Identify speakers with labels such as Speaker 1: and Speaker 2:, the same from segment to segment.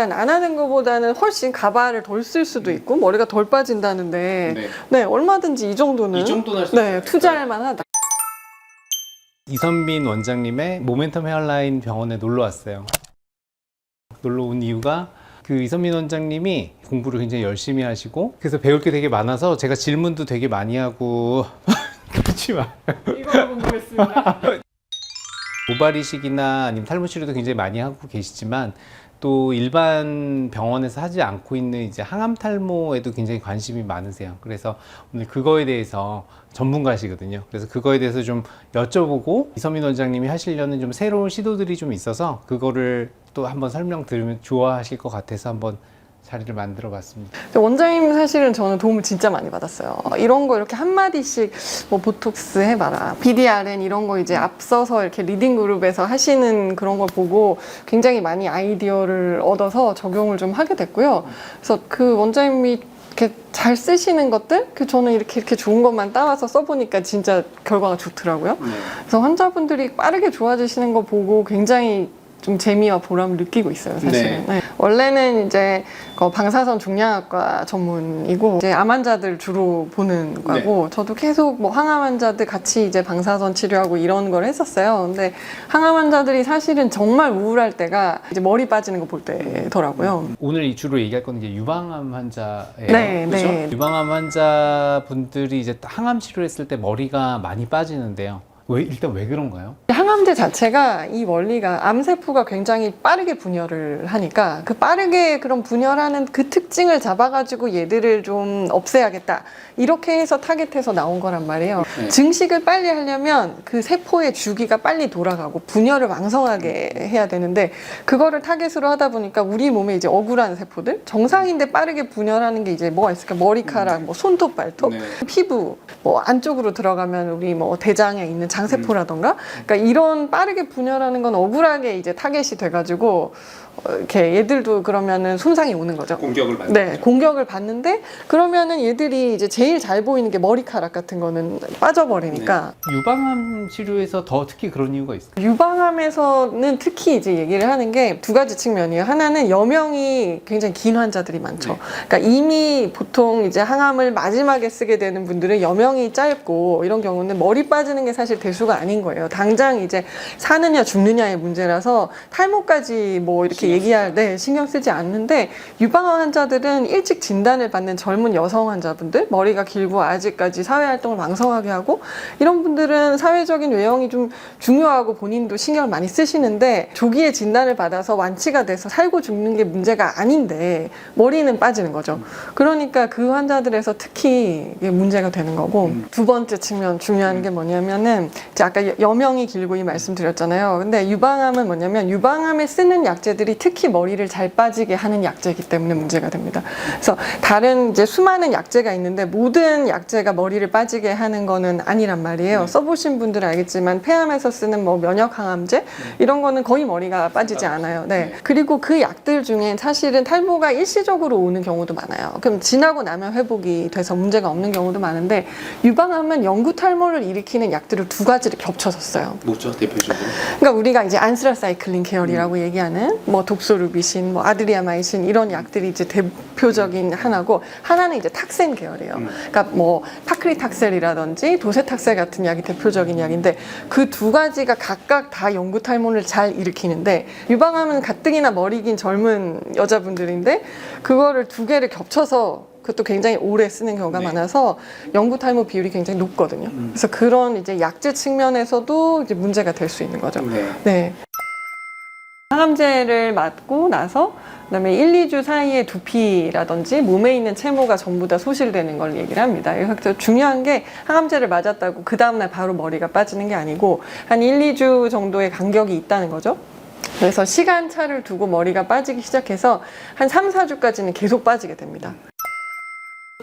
Speaker 1: 안 하는 것보다는 훨씬 가발을 덜 쓸 수도 있고 머리가 덜 빠진다는데 네, 얼마든지 이 정도는
Speaker 2: 할 수 있어요.
Speaker 1: 투자할 만하다.
Speaker 3: 이선빈 원장님의 모멘텀 헤어라인 병원에 놀러 왔어요. 놀러 온 이유가 그 이선빈 원장님이 공부를 굉장히 열심히 하시고 그래서 배울 게 되게 많아서 제가 질문도 되게 많이 하고 그렇지 마.
Speaker 1: 이거 궁금했습니다.
Speaker 3: 모발 이식이나 아니면 탈모 치료도 굉장히 많이 하고 계시지만 또 일반 병원에서 하지 않고 있는 이제 항암 탈모에도 굉장히 관심이 많으세요. 그래서 오늘 그거에 대해서 전문가시거든요. 그래서 그거에 대해서 좀 여쭤보고 이선빈 원장님이 하시려는 좀 새로운 시도들이 좀 있어서 그거를 또 한번 설명 들으면 좋아하실 것 같아서 한번 자리를 만들어 봤습니다.
Speaker 1: 원장님 사실은 저는 도움을 진짜 많이 받았어요. 이런 거 이렇게 한마디씩 뭐 보톡스 해봐라, BDRN 이런 거 이제 앞서서 이렇게 리딩 그룹에서 하시는 그런 걸 보고 굉장히 많이 아이디어를 얻어서 적용을 좀 하게 됐고요. 그래서 그 원장님이 이렇게 잘 쓰시는 것들, 저는 이렇게 좋은 것만 따와서 써보니까 진짜 결과가 좋더라고요. 그래서 환자분들이 빠르게 좋아지시는 거 보고 굉장히 좀 재미와 보람을 느끼고 있어요, 사실은. 네. 원래는 이제 방사선 중량학과 전문이고 이제 암 환자들 주로 보는 거고 저도 계속 뭐 항암 환자들 같이 이제 방사선 치료하고 이런 걸 했었어요. 근데 항암 환자들이 사실은 정말 우울할 때가 이제 머리 빠지는 거 볼 때더라고요.
Speaker 3: 오늘 주로 얘기할 건 이제 유방암 환자예요.
Speaker 1: 네,
Speaker 3: 그렇죠?
Speaker 1: 네.
Speaker 3: 유방암 환자분들이 이제 항암 치료했을 때 머리가 많이 빠지는데요. 일단 왜 그런가요?
Speaker 1: 항암제 자체가 이 원리가 암세포가 굉장히 빠르게 분열을 하니까 그 빠르게 그런 분열하는 그 특징을 잡아가지고 얘들을 좀 없애야겠다 이렇게 해서 타겟해서 나온 거란 말이에요. 증식을 빨리 하려면 그 세포의 주기가 빨리 돌아가고 분열을 왕성하게 해야 되는데 그거를 타겟으로 하다 보니까 우리 몸에 이제 억울한 세포들 정상인데 빠르게 분열하는 게 이제 뭐가 있을까? 머리카락, 뭐 손톱, 발톱, 피부, 뭐 안쪽으로 들어가면 우리 뭐 대장에 있는 장세포라던가 그러니까 이런 빠르게 분열하는 건 억울하게 이제 타겟이 돼가지고 이렇게 얘들도 그러면은 손상이 오는 거죠.
Speaker 2: 공격을 받는
Speaker 1: 네, 공격을 받는데 그러면은 얘들이 이제 제일 잘 보이는 게 머리카락 같은 거는 빠져버리니까
Speaker 3: 유방암 치료에서 더 특히 그런 이유가 있을까요?
Speaker 1: 유방암에서는 특히 이제 얘기를 하는 게 두 가지 측면이에요. 하나는 여명이 굉장히 긴 환자들이 많죠. 그러니까 이미 보통 이제 항암을 마지막에 쓰게 되는 분들은 여명이 짧고 이런 경우는 머리 빠지는 게 사실 대수가 아닌 거예요. 당장 이제 사느냐 죽느냐의 문제라서 탈모까지 뭐 이렇게 얘기할 신경 쓰지 않는데 유방암 환자들은 일찍 진단을 받는 젊은 여성 환자분들 머리가 길고 아직까지 사회활동을 왕성하게 하고 이런 분들은 사회적인 외형이 좀 중요하고 본인도 신경을 많이 쓰시는데 조기에 진단을 받아서 완치가 돼서 살고 죽는 게 문제가 아닌데 머리는 빠지는 거죠. 그러니까 그 환자들에서 특히 이게 문제가 되는 거고 두 번째 측면 중요한 게 뭐냐면은 이제 아까 여명이 길고 이 말씀드렸잖아요. 근데 유방암은 뭐냐면 유방암에 쓰는 약제들이 특히 머리를 잘 빠지게 하는 약제이기 때문에 문제가 됩니다. 그래서 다른 이제 수많은 약제가 있는데 모든 약제가 머리를 빠지게 하는 거는 아니란 말이에요. 써보신 분들은 알겠지만 폐암에서 쓰는 뭐 면역 항암제 이런 거는 거의 머리가 빠지지 않아요. 네. 그리고 그 약들 중에 사실은 탈모가 일시적으로 오는 경우도 많아요. 그럼 지나고 나면 회복이 돼서 문제가 없는 경우도 많은데 유방암은 영구 탈모를 일으키는 약들을 두 가지를 겹쳐서 써요.
Speaker 2: 뭐죠, 대표적으로?
Speaker 1: 그러니까 우리가 이제 안스라사이클린 계열이라고 얘기하는 뭐 독소루비신, 뭐 아드리아마이신 이런 약들이 이제 대표적인 하나고 하나는 이제 탁센 계열이에요. 그러니까 뭐 파크리탁셀이라든지 도세탁셀 같은 약이 대표적인 약인데 그 두 가지가 각각 다 영구 탈모를 잘 일으키는데 유방암은 가뜩이나 머리 긴 젊은 여자분들인데 그거를 두 개를 겹쳐서 그것도 굉장히 오래 쓰는 경우가 많아서 영구 탈모 비율이 굉장히 높거든요. 그래서 그런 이제 약제 측면에서도 이제 문제가 될 수 있는 거죠. 네. 항암제를 맞고 나서 그다음에 1, 2주 사이에 두피라든지 몸에 있는 채모가 전부 다 소실되는 걸 얘기를 합니다. 그래서 중요한 게 항암제를 맞았다고 그 다음날 바로 머리가 빠지는 게 아니고 한 1, 2주 정도의 간격이 있다는 거죠. 그래서 시간차를 두고 머리가 빠지기 시작해서 한 3, 4주까지는 계속 빠지게 됩니다.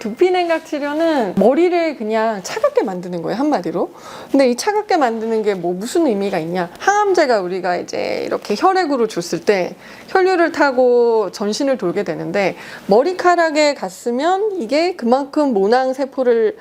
Speaker 1: 두피 냉각 치료는 머리를 그냥 차갑게 만드는 거예요, 한마디로. 근데 이 차갑게 만드는 게 뭐 무슨 의미가 있냐? 항암제가 우리가 이제 이렇게 혈액으로 줬을 때 혈류를 타고 전신을 돌게 되는데 머리카락에 갔으면 이게 그만큼 모낭 세포를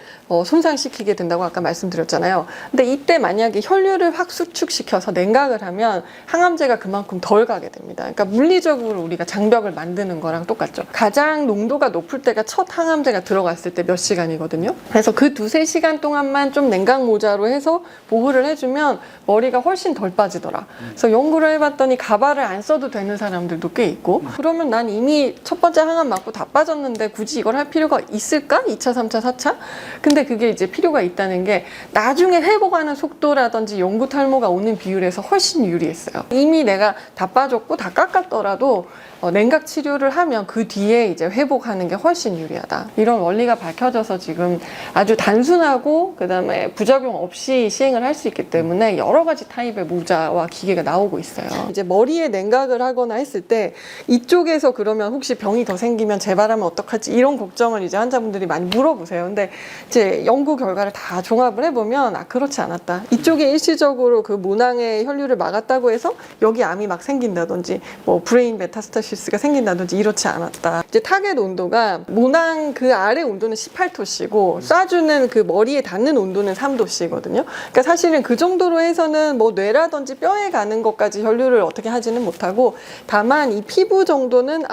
Speaker 1: 손상시키게 된다고 아까 말씀드렸잖아요. 근데 이때 만약에 혈류를 확 수축시켜서 냉각을 하면 항암제가 그만큼 덜 가게 됩니다. 그러니까 물리적으로 우리가 장벽을 만드는 거랑 똑같죠. 가장 농도가 높을 때가 첫 항암제가 들어갔을 때 몇 시간이거든요. 그래서 그 2-3시간 동안만 좀 냉각 모자로 해서 보호를 해주면 머리가 훨씬 덜 빠지더라. 그래서 연구를 해봤더니 가발을 안 써도 되는 사람들도 꽤 있고, 그러면 난 이미 첫 번째 항암 맞고 다 빠졌는데 굳이 이걸 할 필요가 있을까? 2차, 3차, 4차? 근데 그게 이제 필요가 있다는 게 나중에 회복하는 속도라든지 연구 탈모가 오는 비율에서 훨씬 유리했어요. 이미 내가 다 빠졌고 다 깎았더라도 냉각 치료를 하면 그 뒤에 이제 회복하는 게 훨씬 유리하다. 이런 원리가 밝혀져서 지금 아주 단순하고 그다음에 부작용 없이 시행을 할 수 있기 때문에 여러 가지 타입의 모자와 기계가 나오고 있어요. 이제 머리에 냉각을 하거나 했을 때 이쪽에서 그러면 혹시 병이 더 생기면 재발하면 어떡하지? 이런 걱정을 이제 환자분들이 많이 물어보세요. 근데 이제 연구 결과를 다 종합을 해보면 그렇지 않았다. 이쪽에 일시적으로 그 모낭의 혈류를 막았다고 해서 여기 암이 막 생긴다든지 뭐 브레인 메타스타시스가 생긴다든지 이렇지 않았다. 이제 타겟 온도가 모낭 그 아래 온도는 18도씨고 쏴주는 그 머리에 닿는 온도는 3도씨거든요. 그러니까 사실은 그 정도로 해서는 뭐 뇌라든지 뼈에 가는 것까지 혈류를 어떻게 하지는 못하고, 다만 이 피부 정도는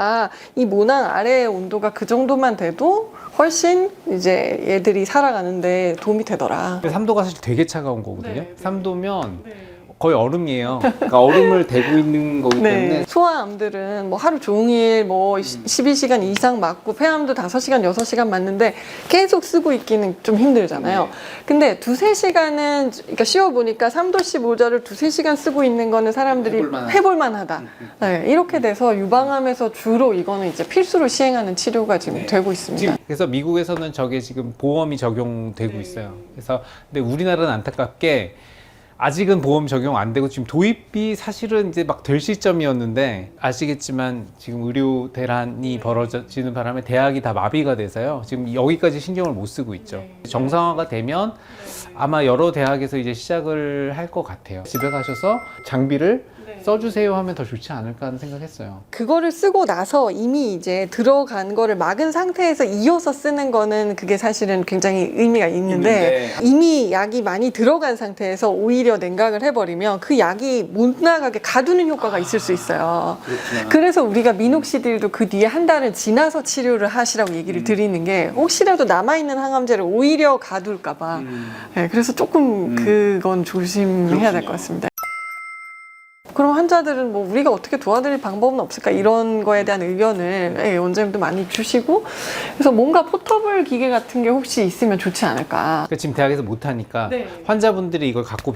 Speaker 1: 이 모낭 아래의 온도가 그 정도만 돼도 훨씬 이제 얘들이 살아가는데 도움이 되더라.
Speaker 3: 3도가 사실 되게 차가운 거거든요.
Speaker 1: 네, 네.
Speaker 3: 3도면 거의 얼음이에요. 그러니까 얼음을 대고 있는 거기 때문에
Speaker 1: 소아암들은 뭐 하루 종일 뭐 12시간 이상 맞고 폐암도 5시간, 6시간 맞는데 계속 쓰고 있기는 좀 힘들잖아요. 근데 2-3시간은 그러니까 쉬어보니까 3도씨 모자를 2-3시간 쓰고 있는 거는 사람들이 해볼만 하다. 네, 이렇게 돼서 유방암에서 주로 이거는 이제 필수로 시행하는 치료가 지금 되고 있습니다.
Speaker 3: 그래서 미국에서는 저게 지금 보험이 적용되고 있어요. 그래서 근데 우리나라는 안타깝게 아직은 보험 적용 안 되고 지금 도입이 사실은 이제 막 될 시점이었는데, 아시겠지만 지금 의료 대란이 벌어지는 바람에 대학이 다 마비가 돼서요. 지금 여기까지 신경을 못 쓰고 있죠. 정상화가 되면 아마 여러 대학에서 이제 시작을 할 것 같아요. 집에 가셔서 장비를 써주세요 하면 더 좋지 않을까 하는 생각했어요.
Speaker 1: 그거를 쓰고 나서 이미 이제 들어간 거를 막은 상태에서 이어서 쓰는 거는 그게 사실은 굉장히 의미가 있는데 이미 약이 많이 들어간 상태에서 오히려 냉각을 해버리면 그 약이 못 나가게 가두는 효과가 있을 수 있어요.
Speaker 3: 그렇구나.
Speaker 1: 그래서 우리가 미녹시딜도 그 뒤에 한 달을 지나서 치료를 하시라고 얘기를 드리는 게, 혹시라도 남아있는 항암제를 오히려 가둘까봐. 네, 그래서 조금 그건 조심해야 될 것 같습니다. 그럼 환자들은 뭐 우리가 어떻게 도와드릴 방법은 없을까, 이런 거에 대한 의견을 원장님도 많이 주시고, 그래서 뭔가 포터블 기계 같은 게 혹시 있으면 좋지 않을까.
Speaker 3: 그러니까 지금 대학에서 못 하니까 환자분들이 이걸 갖고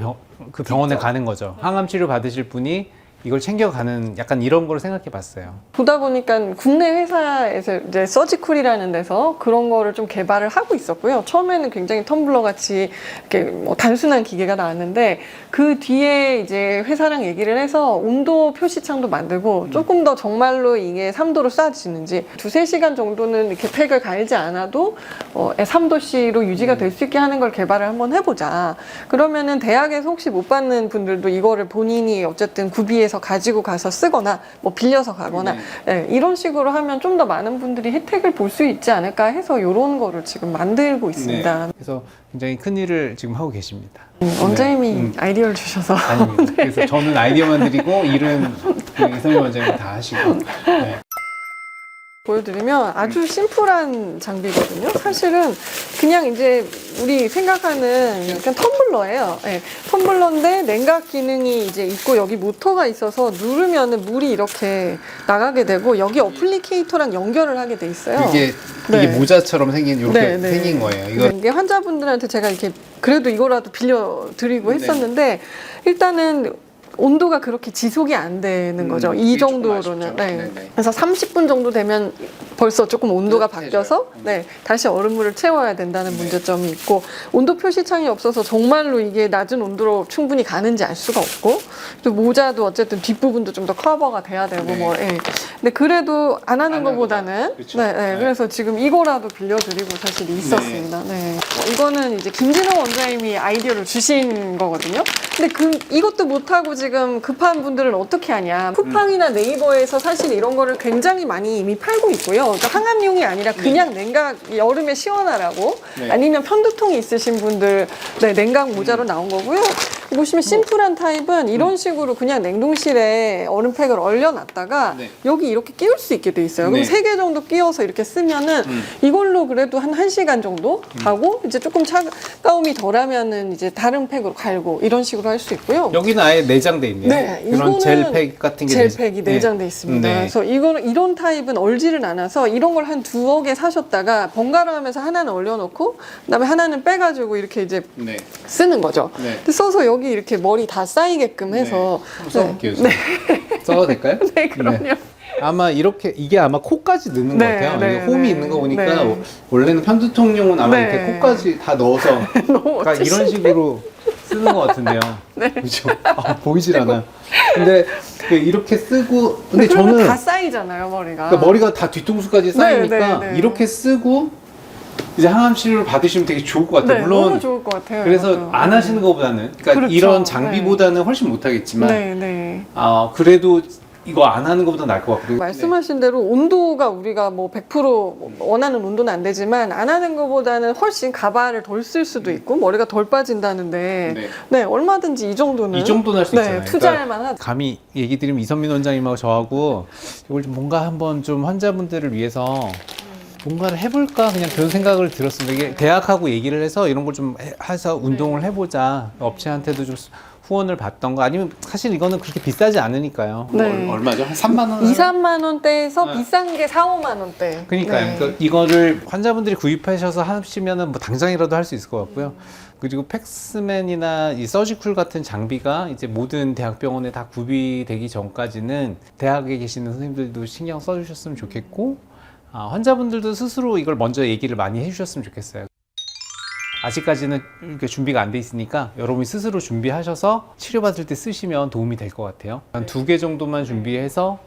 Speaker 3: 그 병원에 가는 거죠. 항암 치료 받으실 분이 이걸 챙겨가는 약간 이런 걸 생각해 봤어요.
Speaker 1: 보다 보니까 국내 회사에서 이제 서지쿨이라는 데서 그런 거를 좀 개발을 하고 있었고요. 처음에는 굉장히 텀블러 같이 이렇게 뭐 단순한 기계가 나왔는데, 그 뒤에 이제 회사랑 얘기를 해서 온도 표시창도 만들고 조금 더 정말로 이게 3도로 쏴지는지 2-3시간 정도는 이렇게 팩을 갈지 않아도 3도씨로 유지가 될 수 있게 하는 걸 개발을 한번 해보자. 그러면은 대학에서 혹시 못 받는 분들도 이거를 본인이 어쨌든 구비해서 가지고 가서 쓰거나 뭐 빌려서 가거나 이런 식으로 하면 좀 더 많은 분들이 혜택을 볼 수 있지 않을까 해서 이런 거를 지금 만들고 있습니다.
Speaker 3: 그래서 굉장히 큰 일을 지금 하고 계십니다.
Speaker 1: 원장님이 아이디어를 주셔서.
Speaker 3: 아닙니다. 그래서 저는 아이디어만 드리고 일은 이성희 원장님이 다 하시고.
Speaker 1: 보여드리면 아주 심플한 장비거든요. 사실은 그냥 이제 우리 생각하는 약간 텀블러예요. 텀블러인데 냉각 기능이 이제 있고 여기 모터가 있어서 누르면은 물이 이렇게 나가게 되고 여기 어플리케이터랑 연결을 하게 돼 있어요.
Speaker 3: 이게 모자처럼 생긴 이렇게 생긴 거예요.
Speaker 1: 이게 환자분들한테 제가 이렇게 그래도 이거라도 빌려드리고 했었는데, 일단은 온도가 그렇게 지속이 안 되는 거죠. 이 정도로는. 그래서 30분 정도 되면 벌써 조금 온도가
Speaker 3: 따뜻해져요.
Speaker 1: 바뀌어서 네, 다시 얼음물을 채워야 된다는 문제점이 있고 온도 표시창이 없어서 정말로 이게 낮은 온도로 충분히 가는지 알 수가 없고 또 모자도 어쨌든 뒷부분도 좀 더 커버가 돼야 되고
Speaker 3: 네.
Speaker 1: 뭐 예. 근데 그래도 안 하는 것보다는
Speaker 3: 그렇죠.
Speaker 1: 네, 네.
Speaker 3: 네.
Speaker 1: 그래서 지금 이거라도 빌려드리고 사실 있었습니다. 네. 이거는 이제 김진호 원장님이 아이디어를 주신 거거든요. 근데 이것도 못하고 지금 급한 분들은 어떻게 하냐. 쿠팡이나 네이버에서 사실 이런 거를 굉장히 많이 이미 팔고 있고요. 그러니까 항암용이 아니라 그냥 냉각, 여름에 시원하라고
Speaker 3: 네.
Speaker 1: 아니면 편두통이 있으신 분들 네, 냉각 모자로 나온 거고요. 보시면 심플한 타입은 이런 식으로 그냥 냉동실에 얼음팩을 얼려놨다가
Speaker 3: 네.
Speaker 1: 여기 이렇게 끼울 수 있게 돼 있어요. 그럼
Speaker 3: 네.
Speaker 1: 3개 정도 끼워서 이렇게 쓰면은 이걸로 그래도 한 1시간 정도 가고 이제 조금 차가움이 덜하면은 이제 다른 팩으로 갈고 이런 식으로 할 수 있고요.
Speaker 3: 여기는 아예 내장돼 있네요.
Speaker 1: 네,
Speaker 3: 이런
Speaker 1: 이거는
Speaker 3: 젤팩 같은 게
Speaker 1: 젤팩이 내장돼 있습니다.
Speaker 3: 네.
Speaker 1: 그래서 이런 타입은 얼지를 않아서 이런 걸 한 2개 사셨다가 번갈아 하면서 하나는 얼려놓고 그다음에 하나는 빼가지고 이렇게 이제
Speaker 3: 네.
Speaker 1: 쓰는 거죠.
Speaker 3: 네.
Speaker 1: 근데 써서 여기 이렇게 머리 다 쌓이게끔 해서
Speaker 3: 한번 써볼게요. 네. 써도 될까요?
Speaker 1: 네, 그럼요.
Speaker 3: 아마 이게 아마 코까지 넣는
Speaker 1: 네,
Speaker 3: 것 같아요.
Speaker 1: 네,
Speaker 3: 이게 홈이
Speaker 1: 네.
Speaker 3: 있는 거 보니까
Speaker 1: 네.
Speaker 3: 원래는 편두통용은 아마
Speaker 1: 네.
Speaker 3: 이렇게 코까지 다 넣어서
Speaker 1: 너무
Speaker 3: 그러니까 이런 식으로 쓰는 것 같은데요.
Speaker 1: 네.
Speaker 3: 그렇죠. 보이질 않아요. 근데 이렇게 쓰고 근데
Speaker 1: 그러면
Speaker 3: 저는
Speaker 1: 다 쌓이잖아요, 머리가.
Speaker 3: 그러니까 머리가 다 뒤통수까지 쌓이니까
Speaker 1: 네, 네.
Speaker 3: 이렇게 쓰고 이제 항암 치료를 받으시면 되게 좋을 것 같아요.
Speaker 1: 네,
Speaker 3: 물론
Speaker 1: 너무 좋을 것 같아요.
Speaker 3: 그래서
Speaker 1: 이것도.
Speaker 3: 안 하시는 것보다는 그러니까
Speaker 1: 그렇죠.
Speaker 3: 이런 장비보다는 훨씬 못하겠지만
Speaker 1: 네, 네.
Speaker 3: 그래도 이거 안 하는 것보다 나을 것 같고
Speaker 1: 말씀하신 대로 온도가 우리가 뭐 100% 원하는 온도는 안 되지만 안 하는 것보다는 훨씬 가발을 덜 쓸 수도 있고 머리가 덜 빠진다는데
Speaker 3: 네.
Speaker 1: 네, 얼마든지 이 정도는
Speaker 3: 이 정도는 할 수
Speaker 1: 네,
Speaker 3: 있잖아요.
Speaker 1: 투자할 만하죠.
Speaker 3: 감히 얘기 드리면 이선민 원장님하고 저하고 이걸 좀 뭔가 한번 좀 환자분들을 위해서 뭔가를 해볼까 그냥 그런 생각을 들었습니다. 이게 대학하고 얘기를 해서 이런 걸 좀 해서 운동을 해보자. 업체한테도 좀 후원을 받던가 아니면 사실 이거는 그렇게 비싸지 않으니까요.
Speaker 1: 네.
Speaker 3: 얼마죠? 한 3만 원?
Speaker 1: 2, 3만 원대에서
Speaker 3: 네.
Speaker 1: 비싼 게 4, 5만 원대.
Speaker 3: 그러니까요.
Speaker 1: 네.
Speaker 3: 그러니까 이거를 환자분들이 구입하셔서 하시면은 뭐 당장이라도 할 수 있을 것 같고요. 그리고 팩스맨이나 이 서지쿨 같은 장비가 이제 모든 대학병원에 다 구비되기 전까지는 대학에 계시는 선생님들도 신경 써주셨으면 좋겠고 환자분들도 스스로 이걸 먼저 얘기를 많이 해주셨으면 좋겠어요. 아직까지는 이렇게 준비가 안 돼 있으니까 여러분이 스스로 준비하셔서 치료받을 때 쓰시면 도움이 될 것 같아요. 한 2개 정도만 준비해서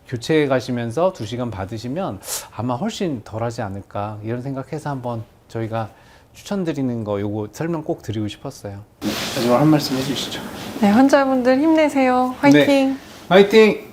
Speaker 3: 교체해 가시면서 2시간 받으시면 아마 훨씬 덜하지 않을까 이런 생각해서 한번 저희가 추천드리는 거 요거 설명 꼭 드리고 싶었어요. 마지막 한 말씀 해주시죠.
Speaker 1: 네, 환자분들 힘내세요. 화이팅!
Speaker 3: 화이팅!